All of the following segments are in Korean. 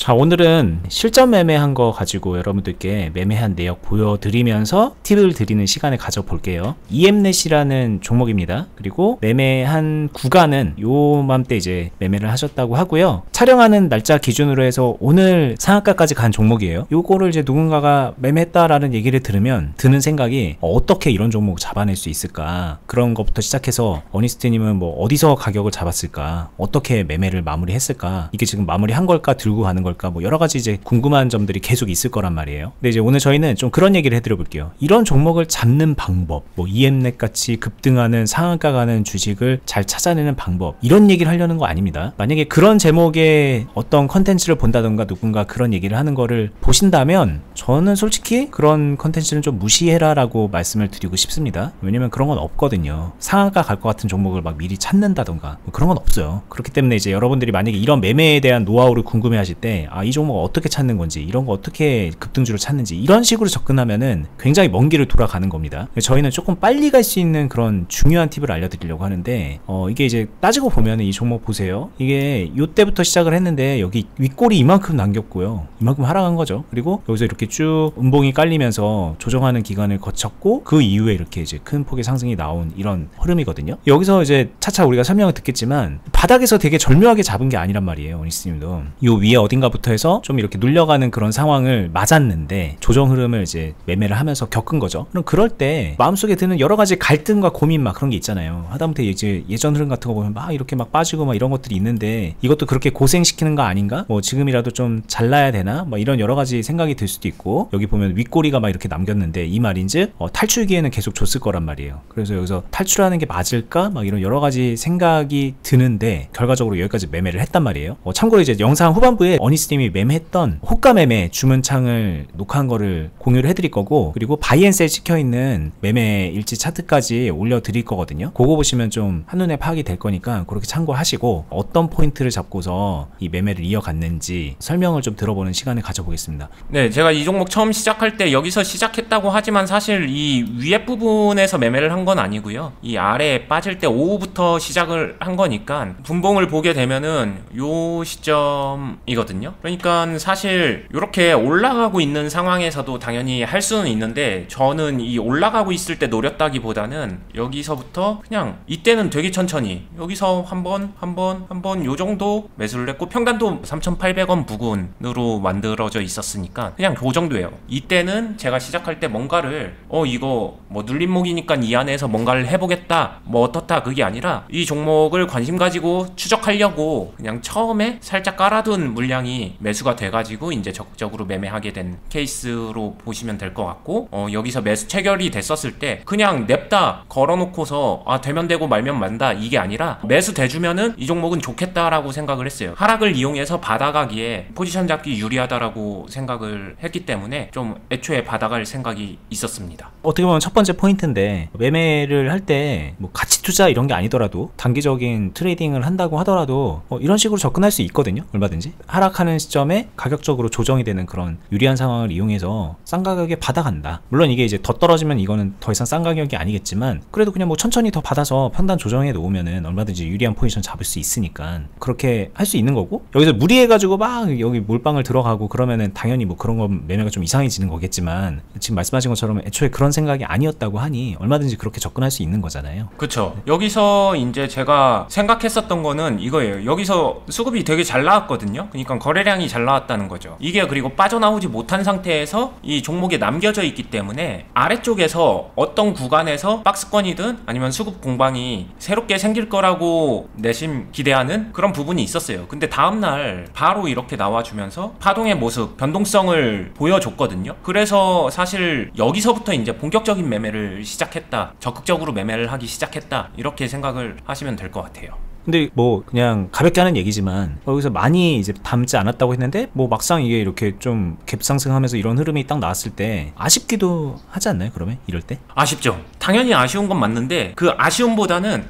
자, 오늘은 실전 매매한 거 가지고 여러분들께 매매한 내역 보여드리면서 팁을 드리는 시간을 가져볼게요. EMNet이라는 종목입니다. 그리고 매매한 구간은 요맘때 이제 매매를 하셨다고 하고요. 촬영하는 날짜 기준으로 해서 오늘 상한가까지 간 종목이에요. 요거를 이제 누군가가 매매했다라는 얘기를 들으면 드는 생각이 어떻게 이런 종목을 잡아낼 수 있을까, 그런 것부터 시작해서 어니스트님은 뭐 어디서 가격을 잡았을까, 어떻게 매매를 마무리했을까, 이게 지금 마무리한 걸까 들고 가는 걸까, 뭐 여러가지 이제 궁금한 점들이 계속 있을 거란 말이에요. 근데 이제 오늘 저희는 좀 그런 얘기를 해드려 볼게요. 이런 종목을 잡는 방법, 뭐 EMNet 같이 급등하는 상한가 가는 주식을 잘 찾아내는 방법, 이런 얘기를 하려는 거 아닙니다. 만약에 그런 제목의 어떤 컨텐츠를 본다던가 누군가 그런 얘기를 하는 거를 보신다면 저는 솔직히 그런 컨텐츠는 좀 무시해라 라고 말씀을 드리고 싶습니다. 왜냐면 그런 건 없거든요. 상한가 갈 것 같은 종목을 막 미리 찾는다던가 뭐 그런 건 없어요. 그렇기 때문에 이제 여러분들이 만약에 이런 매매에 대한 노하우를 궁금해 하실 때, 아, 이 종목 어떻게 찾는 건지, 이런 거 어떻게 급등주를 찾는지, 이런 식으로 접근하면은 굉장히 먼 길을 돌아가는 겁니다. 저희는 조금 빨리 갈 수 있는 그런 중요한 팁을 알려드리려고 하는데, 이게 이제 따지고 보면은 이 종목 보세요. 이게 요때부터 시작을 했는데 여기 윗골이 이만큼 남겼고요. 이만큼 하락한 거죠. 그리고 여기서 이렇게 쭉 음봉이 깔리면서 조정하는 기간을 거쳤고, 그 이후에 이렇게 이제 큰 폭의 상승이 나온 이런 흐름이거든요. 여기서 이제 차차 우리가 설명을 듣겠지만 바닥에서 되게 절묘하게 잡은 게 아니란 말이에요. 어니스님도 요 위에 어딘가부터 해서 좀 이렇게 눌려가는 그런 상황을 맞았는데 조정 흐름을 이제 매매를 하면서 겪은 거죠. 그럼 그럴 때 마음속에 드는 여러 가지 갈등과 고민 막 그런 게 있잖아요. 하다못해 이제 예전 흐름 같은 거 보면 막 이렇게 막 빠지고 막 이런 것들이 있는데, 이것도 그렇게 고생시키는 거 아닌가? 뭐 지금이라도 좀 잘라야 되나? 뭐 이런 여러 가지 생각이 들 수도 있고, 여기 보면 윗꼬리가 막 이렇게 남겼는데 이 말인즉 탈출기에는 계속 줬을 거란 말이에요. 그래서 여기서 탈출하는 게 맞을까? 막 이런 여러 가지 생각이 드는데 결과적으로 여기까지 매매를 했단 말이에요. 참고로 이제 영상 후반부에 어니스님이 매매했던 호가 매매 주문창을 녹화한 거를 공유를 해드릴 거고, 그리고 바이앤셀 찍혀있는 매매 일지 차트까지 올려드릴 거거든요. 그거 보시면 좀 한눈에 파악이 될 거니까 그렇게 참고하시고, 어떤 포인트를 잡고서 이 매매를 이어갔는지 설명을 좀 들어보는 시간을 가져보겠습니다. 네, 제가 이 종목 처음 시작할 때 여기서 시작했다고 하지만 사실 이 위에 부분에서 매매를 한 건 아니고요. 이 아래에 빠질 때 오후부터 시작을 한 거니까 분봉을 보게 되면은 요 시점이거든요. 그러니까 사실 이렇게 올라가고 있는 상황에서도 당연히 할 수는 있는데, 저는 이 올라가고 있을 때 노렸다기보다는 여기서부터 그냥 이때는 되게 천천히 여기서 한 번 요 정도 매수를 했고, 평단도 3,800원 부근으로 만들어져 있었으니까 그냥 그 정도예요. 이때는 제가 시작할 때 뭔가를 이거 뭐 눌림목이니까 이 안에서 뭔가를 해보겠다, 뭐 어떻다, 그게 아니라 이 종목을 관심 가지고 추적하려고 그냥 처음에 살짝 깔아둔 물량이 매수가 돼가지고 이제 적극적으로 매매하게 된 케이스로 보시면 될 것 같고, 여기서 매수 체결이 됐었을 때 그냥 냅다 걸어놓고서 되면 되고 말면 만다, 이게 아니라 매수 돼주면은 이 종목은 좋겠다라고 생각을 했어요. 하락을 이용해서 받아가기에 포지션 잡기 유리하다라고 생각을 했기 때문에 좀 애초에 받아갈 생각이 있었습니다. 어떻게 보면 첫 번째 포인트인데, 매매를 할 때 뭐 가치 투자 이런 게 아니더라도 단기적인 트레이딩을 한다고 하더라도 이런 식으로 접근할 수 있거든요. 얼마든지 하락하는 시점에 가격적으로 조정이 되는 그런 유리한 상황을 이용해서 싼 가격에 받아간다. 물론 이게 이제 더 떨어지면 이거는 더 이상 싼 가격이 아니겠지만, 그래도 그냥 뭐 천천히 더 받아서 편단 조정해 놓으면은 얼마든지 유리한 포지션 잡을 수 있으니까 그렇게 할 수 있는 거고, 여기서 무리해가지고 막 여기 몰빵을 들어가고 그러면은 당연히 뭐 그런 건 매매가 좀 이상해지는 거겠지만, 지금 말씀하신 것처럼 애초에 그런 생각이 아니었다고 하니 얼마든지 그렇게 접근할 수 있는 거잖아요. 그쵸. 여기서 이제 제가 생각했었던 거는 이거예요. 여기서 수급이 되게 잘 나왔거든요. 그러니까 거래량이 잘 나왔다는 거죠. 이게 그리고 빠져나오지 못한 상태에서 이 종목에 남겨져 있기 때문에 아래쪽에서 어떤 구간에서 박스권이든 아니면 수급 공방이 새롭게 생길 거라고 내심 기대하는 그런 부분이 있었어요. 근데 다음날 바로 이렇게 나와주면서 파동의 모습, 변동성을 보여줬거든요. 그래서 사실 여기서부터 이제 본격적인 매매를 시작했다, 적극적으로 매매를 하기 시작했다, 이렇게 생각을 하시면 될 것 같아요. 근데 뭐 그냥 가볍게 하는 얘기지만 여기서 많이 이제 담지 않았다고 했는데, 뭐 막상 이게 이렇게 좀 갭상승하면서 이런 흐름이 딱 나왔을 때 아쉽기도 하지 않나요? 그러면 이럴 때? 아쉽죠. 당연히 아쉬운 건 맞는데, 그 아쉬움보다는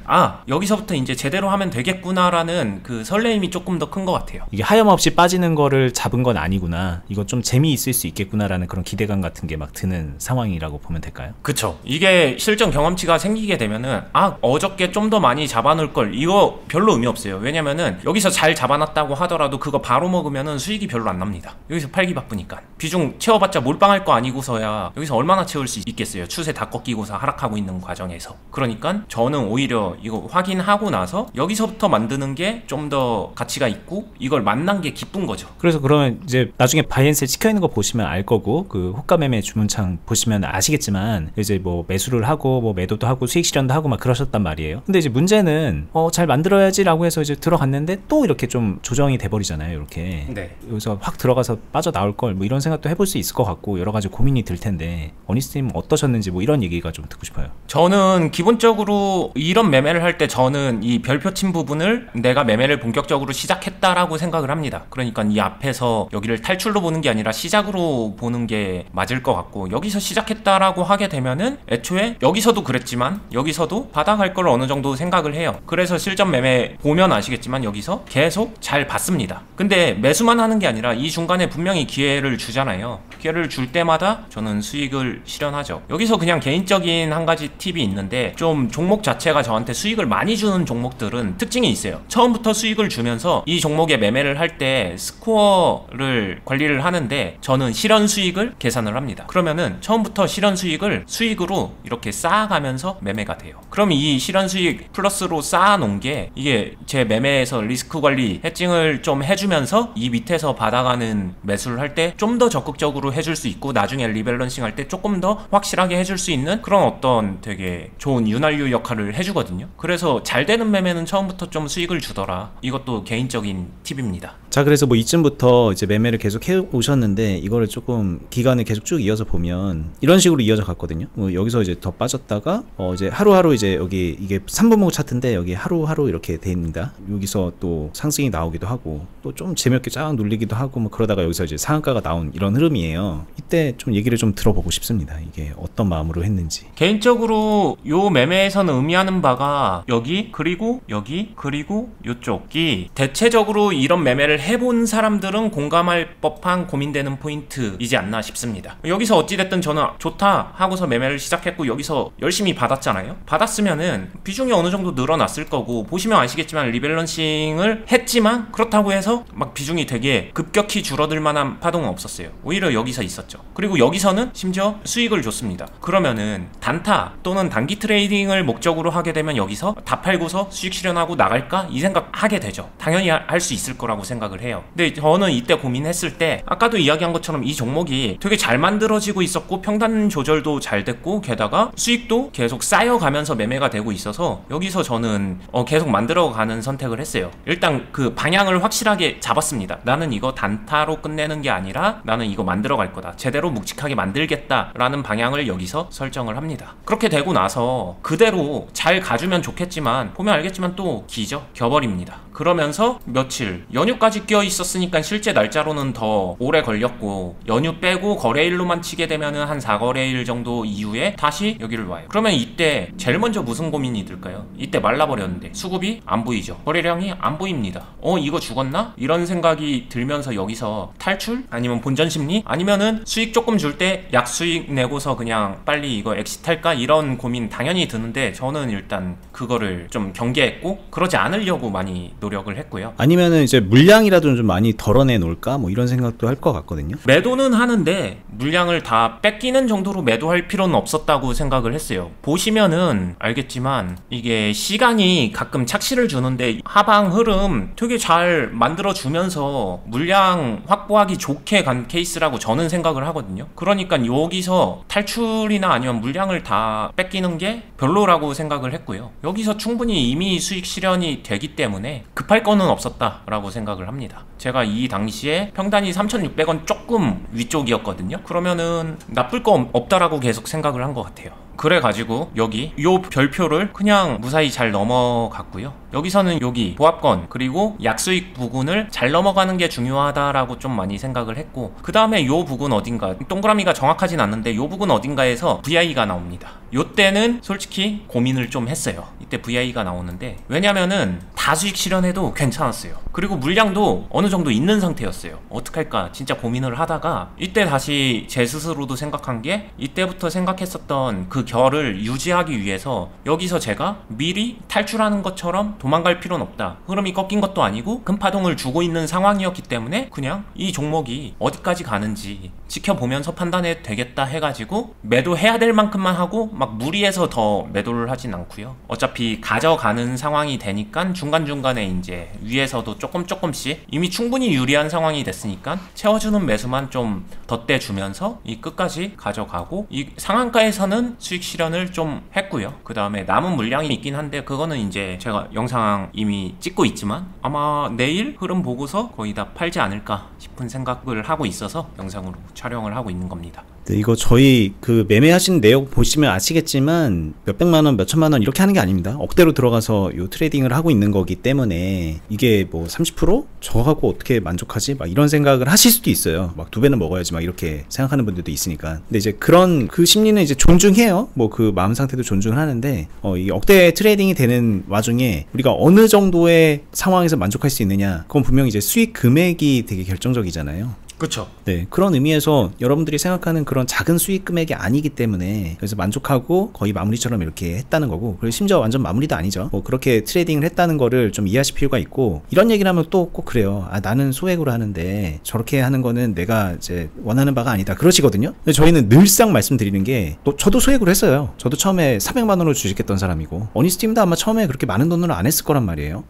여기서부터 이제 제대로 하면 되겠구나라는 그 설레임이 조금 더 큰 것 같아요. 이게 하염없이 빠지는 거를 잡은 건 아니구나, 이거 좀 재미있을 수 있겠구나라는 그런 기대감 같은 게 막 드는 상황이라고 보면 될까요? 그쵸. 이게 실전 경험치가 생기게 되면은 어저께 좀 더 많이 잡아놓을 걸, 이거 별로 의미 없어요. 왜냐면은 여기서 잘 잡아놨다고 하더라도 그거 바로 먹으면은 수익이 별로 안 납니다. 여기서 팔기 바쁘니까. 비중 채워봤자 몰빵할 거 아니고서야 여기서 얼마나 채울 수 있겠어요. 추세 다 꺾이고서 하락하고 있는 과정에서. 그러니까 저는 오히려 이거 확인하고 나서 여기서부터 만드는 게 좀 더 가치가 있고 이걸 만난 게 기쁜 거죠. 그래서 그러면 이제 나중에 바이낸스에 찍혀있는 거 보시면 알 거고, 그 호가 매매 주문창 보시면 아시겠지만 이제 뭐 매수를 하고 뭐 매도도 하고 수익 실현도 하고 막 그러셨단 말이에요. 근데 이제 문제는 잘 만들어야지 라고 해서 이제 들어갔는데 또 이렇게 좀 조정이 돼버리잖아요. 이렇게 네. 여기서 확 들어가서 빠져나올 걸 뭐 이런 생각도 해볼 수 있을 것 같고 여러 가지 고민이 들 텐데, 어니스님 어떠셨는지 뭐 이런 얘기가 좀 듣고 싶어요. 저는 기본적으로 이런 매매를 할 때 저는 이 별표 친 부분을 내가 매매를 본격적으로 시작했다라고 생각을 합니다. 그러니까 이 앞에서 여기를 탈출로 보는 게 아니라 시작으로 보는 게 맞을 것 같고, 여기서 시작했다라고 하게 되면은 애초에 여기서도 그랬지만 여기서도 바닥할 걸 어느 정도 생각을 해요. 그래서 실전 매매 보면 아시겠지만 여기서 계속 잘 봤습니다. 근데 매수만 하는 게 아니라 이 중간에 분명히 기회를 주잖아요. 기회를 줄 때마다 저는 수익을 실현하죠. 여기서 그냥 개인적인 한 가지 팁이 있는데, 좀 종목 자체가 저한테 수익을 많이 주는 종목들은 특징이 있어요. 처음부터 수익을 주면서 이 종목에 매매를 할 때 스코어를 관리를 하는데 저는 실현 수익을 계산을 합니다. 그러면은 처음부터 실현 수익을 수익으로 이렇게 쌓아가면서 매매가 돼요. 그럼 이 실현 수익 플러스로 쌓아놓은 게 이게 제 매매에서 리스크 관리 해칭을 좀 해주면서 이 밑에서 받아가는 매수를 할 때 좀 더 적극적으로 해줄 수 있고, 나중에 리밸런싱 할 때 조금 더 확실하게 해줄 수 있는 그런 어떤 되게 좋은 윤활유 역할을 해주거든요. 그래서 잘 되는 매매는 처음부터 좀 수익을 주더라. 이것도 개인적인 팁입니다. 자, 그래서 뭐 이쯤부터 이제 매매를 계속 해 오셨는데 이거를 조금 기간을 계속 쭉 이어서 보면 이런 식으로 이어져 갔거든요. 뭐 여기서 이제 더 빠졌다가 이제 하루하루 이제 여기 이게 3분목 차트인데 여기 하루하루 이렇게 됩니다. 여기서 또 상승이 나오기도 하고 또 좀 재미없게 쫙 눌리기도 하고 뭐 그러다가 여기서 이제 상한가가 나온 이런 흐름이에요. 이때 좀 얘기를 좀 들어보고 싶습니다. 이게 어떤 마음으로 했는지. 개인적으로 요 매매에서는 의미하는 바가 여기 그리고 여기 그리고 요쪽이 대체적으로 이런 매매를 해본 사람들은 공감할 법한 고민되는 포인트이지 않나 싶습니다. 여기서 어찌됐든 저는 좋다 하고서 매매를 시작했고 여기서 열심히 받았잖아요. 받았으면은 비중이 어느 정도 늘어났을 거고, 보시면 아시겠지만 리밸런싱을 했지만 그렇다고 해서 막 비중이 되게 급격히 줄어들 만한 파동은 없었어요. 오히려 여기서 있었죠. 그리고 여기서는 심지어 수익을 줬습니다. 그러면은 단타 또는 단기 트레이딩을 목적으로 하게 되면 여기서 다 팔고서 수익 실현하고 나갈까? 이 생각 하게 되죠. 당연히 할 수 있을 거라고 생각을 해요. 근데 저는 이때 고민했을 때 아까도 이야기한 것처럼 이 종목이 되게 잘 만들어지고 있었고 평단 조절도 잘 됐고 게다가 수익도 계속 쌓여가면서 매매가 되고 있어서 여기서 저는 계속 만들어가는 선택을 했어요. 일단 그 방향을 확실하게 잡았습니다. 나는 이거 단타로 끝내는 게 아니라 나는 이거 만들어 갈 거다. 제대로 묵직하게 만들겠다라는 방향을 여기서 설정을 합니다. 그렇게 되고 나서 그대로 잘 가주면 좋겠지만 보면 알겠지만 또 기죠. 겨버립니다. 그러면서 며칠 연휴까지 껴 있었으니까 실제 날짜로는 더 오래 걸렸고, 연휴 빼고 거래일로만 치게 되면은 한 4거래일 정도 이후에 다시 여기를 와요. 그러면 이때 제일 먼저 무슨 고민이 들까요? 이때 말라버렸는데 수급이 안 보이죠. 거래량이 안 보입니다. 이거 죽었나? 이런 생각이 들면서 여기서 탈출? 아니면 본전 심리? 아니면은 수익 조금 줄 때 약수익 내고서 그냥 빨리 이거 엑시트할까? 이런 고민 당연히 드는데 저는 일단 그거를 좀 경계했고 그러지 않으려고 많이 노력을 했고요. 아니면은 이제 물량이라도 좀 많이 덜어내 놓을까? 뭐 이런 생각도 할 것 같거든요. 매도는 하는데 물량을 다 뺏기는 정도로 매도할 필요는 없었다고 생각을 했어요. 보시면은 알겠지만 이게 시간이 가끔 착시를 주는데 하방 흐름 되게 잘 만들어주면서 물량 확보하기 좋게 간 케이스라고 저는 생각을 하거든요. 그러니까 여기서 탈출이나 아니면 물량을 다 뺏기는 게 별로라고 생각을 했고요. 여기서 충분히 이미 수익 실현이 되기 때문에 급할 거는 없었다라고 생각을 합니다. 제가 이 당시에 평단이 3,600원 조금 위쪽이었거든요. 그러면은 나쁠 거 없다라고 계속 생각을 한 것 같아요. 그래가지고 여기 요 별표를 그냥 무사히 잘 넘어갔고요. 여기서는 여기 보합권 그리고 약수익 부근을 잘 넘어가는 게 중요하다라고 좀 많이 생각을 했고, 그 다음에 요 부근 어딘가 동그라미가 정확하진 않는데 요 부근 어딘가에서 VI가 나옵니다. 요때는 솔직히 고민을 좀 했어요. 이때 VI가 나오는데 왜냐면은 다 다 수익 실현해도 괜찮았어요. 그리고 물량도 어느 정도 있는 상태였어요. 어떡할까 진짜 고민을 하다가 이때 다시 제 스스로도 생각한 게, 이때부터 생각했었던 그 결을 유지하기 위해서 여기서 제가 미리 탈출하는 것처럼 도망갈 필요는 없다. 흐름이 꺾인 것도 아니고 큰 파동을 주고 있는 상황이었기 때문에 그냥 이 종목이 어디까지 가는지 지켜보면서 판단해도 되겠다 해가지고 매도해야 될 만큼만 하고 막 무리해서 더 매도를 하진 않고요. 어차피 가져가는 상황이 되니까 중간중간에 이제 위에서도 조금씩 이미 충분히 유리한 상황이 됐으니까 채워주는 매수만 좀 덧대주면서 이 끝까지 가져가고, 이 상한가에서는 수익 실현을 좀 했고요. 그 다음에 남은 물량이 있긴 한데 그거는 이제 제가 영상 이미 찍고 있지만 아마 내일 흐름 보고서 거의 다 팔지 않을까 싶은 생각을 하고 있어서 영상으로 촬영을 하고 있는 겁니다. 네, 이거 저희 그 매매하신 내역 보시면 아시겠지만 몇백만원, 몇천만원 이렇게 하는 게 아닙니다. 억대로 들어가서 요 트레이딩을 하고 있는 거기 때문에 이게 뭐 30%? 저하고 어떻게 만족하지? 막 이런 생각을 하실 수도 있어요. 막 2배는 먹어야지 막 이렇게 생각하는 분들도 있으니까. 근데 이제 그런 그 심리는 이제 존중해요. 뭐 그 마음 상태도 존중을 하는데 이 억대 트레이딩이 되는 와중에 우리가 어느 정도의 상황에서 만족할 수 있느냐, 그건 분명히 이제 수익 금액이 되게 결정적이잖아요. 그쵸. 네, 그런 의미에서 여러분들이 생각하는 그런 작은 수익 금액이 아니기 때문에 그래서 만족하고 거의 마무리처럼 이렇게 했다는 거고, 그리고 심지어 완전 마무리도 아니죠. 뭐 그렇게 트레이딩을 했다는 거를 좀 이해하실 필요가 있고, 이런 얘기를 하면 또 꼭 그래요. 아, 나는 소액으로 하는데 저렇게 하는 거는 내가 이제 원하는 바가 아니다, 그러시거든요. 근데 저희는 늘상 말씀드리는 게, 저도 소액으로 했어요. 저도 처음에 400만 원으로 주식했던 사람이고, 어니스팀도 아마 처음에 그렇게 많은 돈으로 안 했을 거란 말이에요.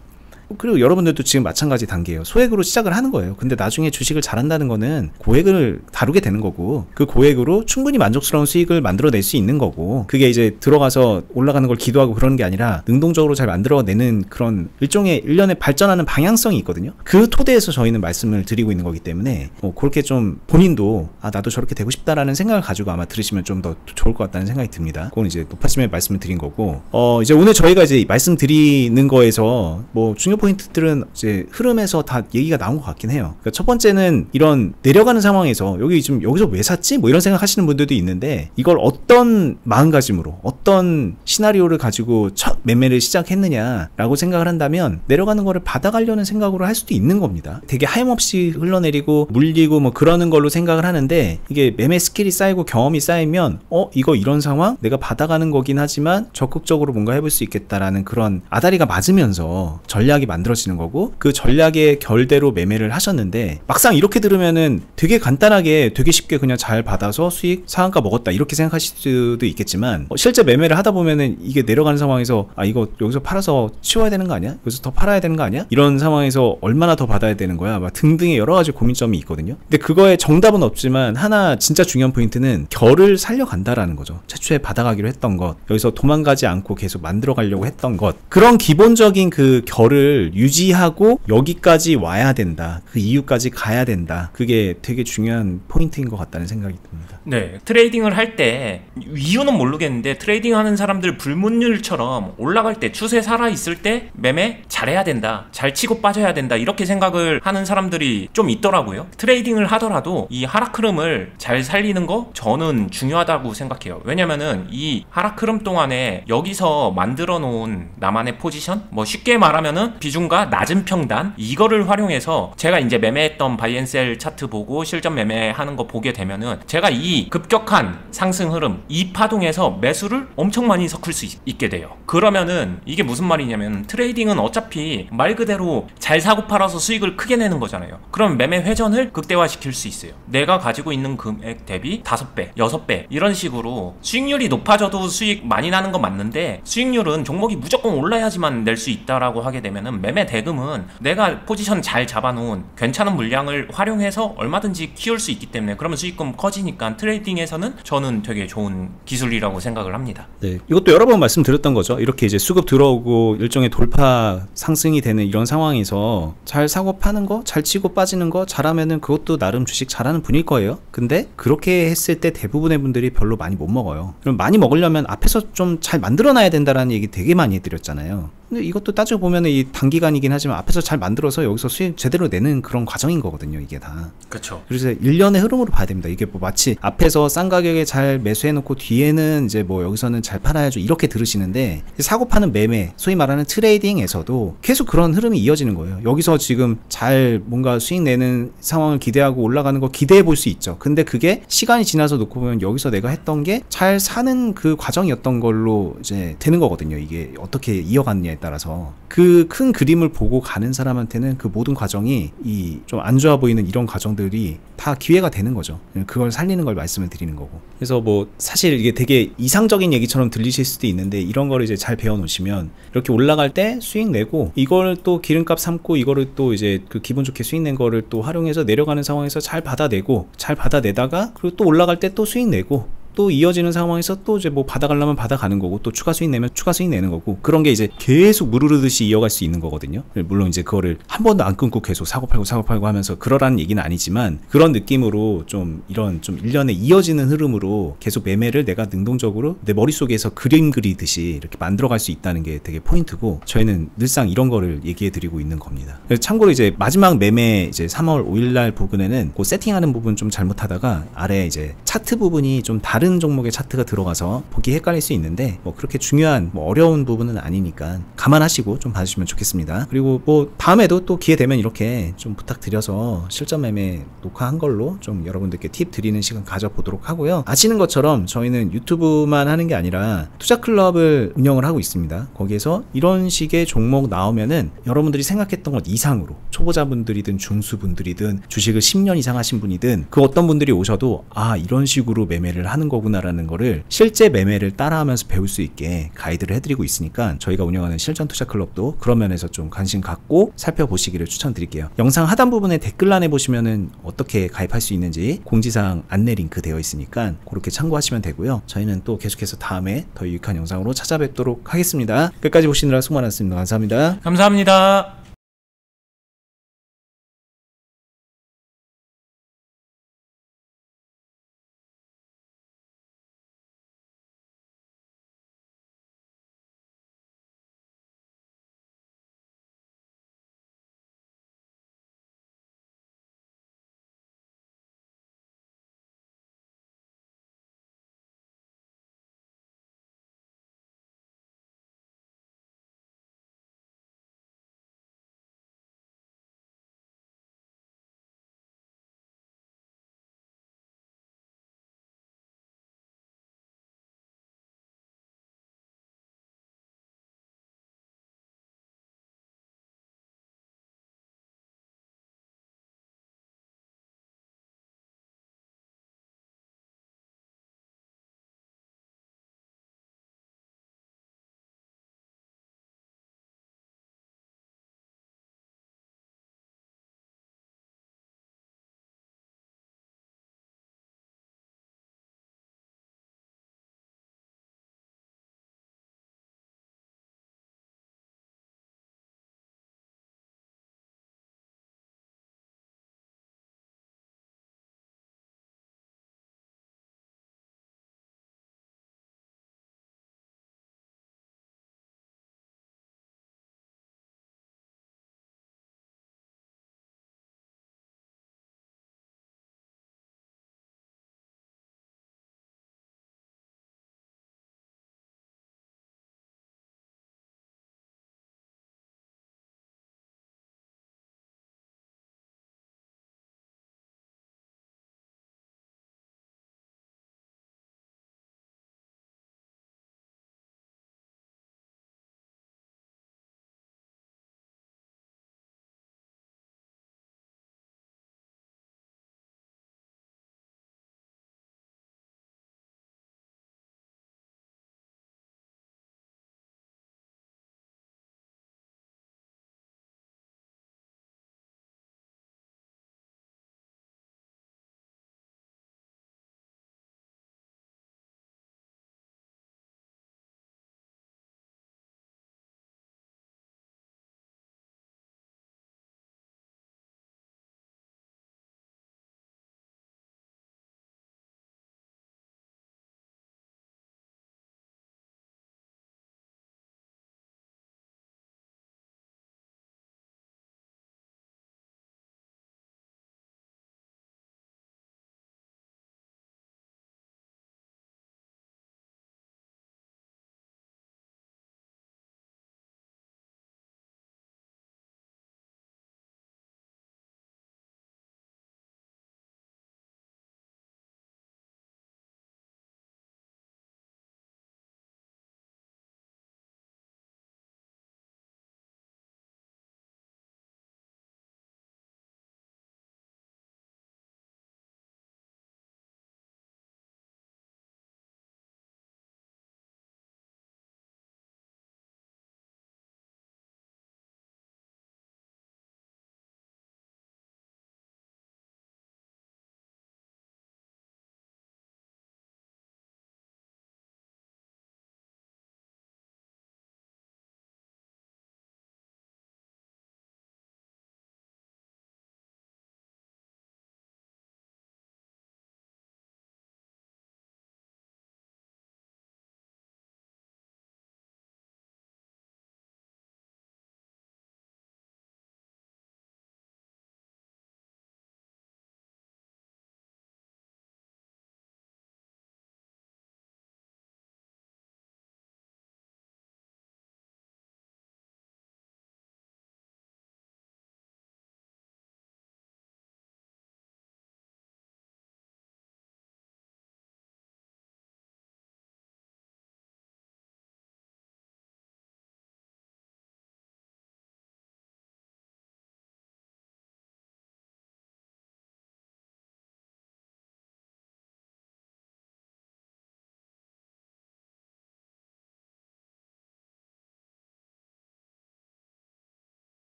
그리고 여러분들도 지금 마찬가지 단계예요. 소액으로 시작을 하는 거예요. 근데 나중에 주식을 잘한다는 거는 고액을 다루게 되는 거고, 그 고액으로 충분히 만족스러운 수익을 만들어낼 수 있는 거고, 그게 이제 들어가서 올라가는 걸 기도하고 그러는 게 아니라 능동적으로 잘 만들어내는 그런 일종의 일련의 발전하는 방향성이 있거든요. 그 토대에서 저희는 말씀을 드리고 있는 거기 때문에 그렇게 좀 본인도 나도 저렇게 되고 싶다라는 생각을 가지고 아마 들으시면 좀 더 좋을 것 같다는 생각이 듭니다. 그건 이제 높아심에 말씀을 드린 거고, 이제 오늘 저희가 이제 말씀드리는 거에서 뭐 중요 포인트들은 이제 흐름에서 다 얘기가 나온 것 같긴 해요. 그러니까 첫 번째는 이런 내려가는 상황에서 여기서 왜 샀지? 뭐 이런 생각 하시는 분들도 있는데, 이걸 어떤 마음가짐으로 어떤 시나리오를 가지고 첫 매매를 시작했느냐라고 생각을 한다면 내려가는 거를 받아가려는 생각으로 할 수도 있는 겁니다. 되게 하염없이 흘러내리고 물리고 뭐 그러는 걸로 생각을 하는데, 이게 매매 스킬이 쌓이고 경험이 쌓이면 이거 이런 상황? 내가 받아가는 거긴 하지만 적극적으로 뭔가 해볼 수 있겠다라는 그런 아다리가 맞으면서 전략이 만들어지는 거고, 그 전략의 결대로 매매를 하셨는데, 막상 이렇게 들으면은 되게 간단하게 되게 쉽게 그냥 잘 받아서 수익 상한가 먹었다 이렇게 생각하실 수도 있겠지만, 실제 매매를 하다 보면은 이게 내려가는 상황에서 이거 여기서 팔아서 치워야 되는 거 아니야? 여기서 더 팔아야 되는 거 아니야? 이런 상황에서 얼마나 더 받아야 되는 거야? 막 등등의 여러 가지 고민점이 있거든요. 근데 그거에 정답은 없지만 하나 진짜 중요한 포인트는 결을 살려간다라는 거죠. 최초에 받아가기로 했던 것, 여기서 도망가지 않고 계속 만들어 가려고 했던 것, 그런 기본적인 그 결을 유지하고 여기까지 와야 된다, 그 이유까지 가야 된다, 그게 되게 중요한 포인트인 것 같다는 생각이 듭니다. 네, 트레이딩을 할 때 이유는 모르겠는데 트레이딩하는 사람들 불문율처럼 올라갈 때 추세 살아있을 때 매매 잘해야 된다, 잘 치고 빠져야 된다 이렇게 생각을 하는 사람들이 좀 있더라고요. 트레이딩을 하더라도 이 하락 흐름을 잘 살리는 거 저는 중요하다고 생각해요. 왜냐면은 이 하락 흐름 동안에 여기서 만들어 놓은 나만의 포지션, 뭐 쉽게 말하면은 비중과 낮은 평단, 이거를 활용해서 제가 이제 매매했던 바이앤셀 차트 보고 실전 매매하는 거 보게 되면은 제가 이 급격한 상승 흐름, 이 파동에서 매수를 엄청 많이 섞을 수 있게 돼요. 그러면은 이게 무슨 말이냐면, 트레이딩은 어차피 말 그대로 잘 사고 팔아서 수익을 크게 내는 거잖아요. 그럼 매매 회전을 극대화시킬 수 있어요. 내가 가지고 있는 금액 대비 5배, 6배 이런 식으로 수익률이 높아져도 수익 많이 나는 건 맞는데, 수익률은 종목이 무조건 올라야지만 낼 수 있다라고 하게 되면은 매매 대금은 내가 포지션 잘 잡아놓은 괜찮은 물량을 활용해서 얼마든지 키울 수 있기 때문에, 그러면 수익금 커지니까 트레이딩에서는 저는 되게 좋은 기술이라고 생각을 합니다. 네, 이것도 여러 번 말씀드렸던 거죠. 이렇게 이제 수급 들어오고 일종의 돌파 상승이 되는 이런 상황에서 잘 사고 파는 거, 잘 치고 빠지는 거 잘하면은 그것도 나름 주식 잘하는 분일 거예요. 근데 그렇게 했을 때 대부분의 분들이 별로 많이 못 먹어요. 그럼 많이 먹으려면 앞에서 좀 잘 만들어 놔야 된다라는 얘기 되게 많이 해드렸잖아요. 근데 이것도 따지고 보면 이 단기간이긴 하지만 앞에서 잘 만들어서 여기서 수익 제대로 내는 그런 과정인 거거든요, 이게 다. 그렇죠. 그래서 1년의 흐름으로 봐야 됩니다. 이게 뭐 마치 앞에서 싼 가격에 잘 매수해놓고 뒤에는 이제 뭐 여기서는 잘 팔아야죠, 이렇게 들으시는데, 사고 파는 매매, 소위 말하는 트레이딩에서도 계속 그런 흐름이 이어지는 거예요. 여기서 지금 잘 뭔가 수익 내는 상황을 기대하고 올라가는 거 기대해 볼 수 있죠. 근데 그게 시간이 지나서 놓고 보면 여기서 내가 했던 게 잘 사는 그 과정이었던 걸로 이제 되는 거거든요. 이게 어떻게 이어갔느냐에 따라서 그 큰 그림을 보고 가는 사람한테는 그 모든 과정이 이 좀 안 좋아 보이는 이런 과정들이 다 기회가 되는 거죠. 그걸 살리는 걸 말씀을 드리는 거고. 그래서 뭐 사실 이게 되게 이상적인 얘기처럼 들리실 수도 있는데, 이런 거를 이제 잘 배워 놓으시면 이렇게 올라갈 때 수익 내고, 이걸 또 기름값 삼고 이거를 또 이제 그 기분 좋게 수익 낸 거를 또 활용해서 내려가는 상황에서 잘 받아내고, 잘 받아내다가 그리고 또 올라갈 때 또 수익 내고, 또 이어지는 상황에서 또 이제 뭐 받아가려면 받아가는 거고, 또 추가 수익 내면 추가 수익 내는 거고, 그런 게 이제 계속 무르르듯이 이어갈 수 있는 거거든요. 물론 이제 그거를 한 번도 안 끊고 계속 사고 팔고 하면서 그러라는 얘기는 아니지만, 그런 느낌으로 좀 이런 좀 1년에 이어지는 흐름으로 계속 매매를 내가 능동적으로 내 머릿속에서 그림 그리듯이 이렇게 만들어갈 수 있다는 게 되게 포인트고, 저희는 늘상 이런 거를 얘기해 드리고 있는 겁니다. 참고로 이제 마지막 매매 이제 3월 5일날 부분에는 그 세팅하는 부분 좀 잘못하다가 아래 이제 차트 부분이 좀 다른 종목의 차트가 들어가서 보기 헷갈릴 수 있는데, 뭐 그렇게 중요한 뭐 어려운 부분은 아니니까 감안하시고 좀 봐주시면 좋겠습니다. 그리고 뭐 다음에도 또 기회 되면 이렇게 좀 부탁드려서 실전 매매 녹화한 걸로 좀 여러분들께 팁 드리는 시간 가져보도록 하고요. 아시는 것처럼 저희는 유튜브만 하는 게 아니라 투자클럽을 운영을 하고 있습니다. 거기에서 이런 식의 종목 나오면은 여러분들이 생각했던 것 이상으로, 초보자분들이든 중수분들이든 주식을 10년 이상 하신 분이든 그 어떤 분들이 오셔도 아, 이런 식으로 매매를 하는 거구나라는 거를 실제 매매를 따라하면서 배울 수 있게 가이드를 해드리고 있으니까, 저희가 운영하는 실전 투자 클럽도 그런 면에서 좀 관심 갖고 살펴보시기를 추천드릴게요. 영상 하단 부분에 댓글란에 보시면은 어떻게 가입할 수 있는지 공지사항 안내 링크 되어 있으니까 그렇게 참고하시면 되고요. 저희는 또 계속해서 다음에 더 유익한 영상으로 찾아뵙도록 하겠습니다. 끝까지 보시느라 수고 많았습니다. 감사합니다. 감사합니다.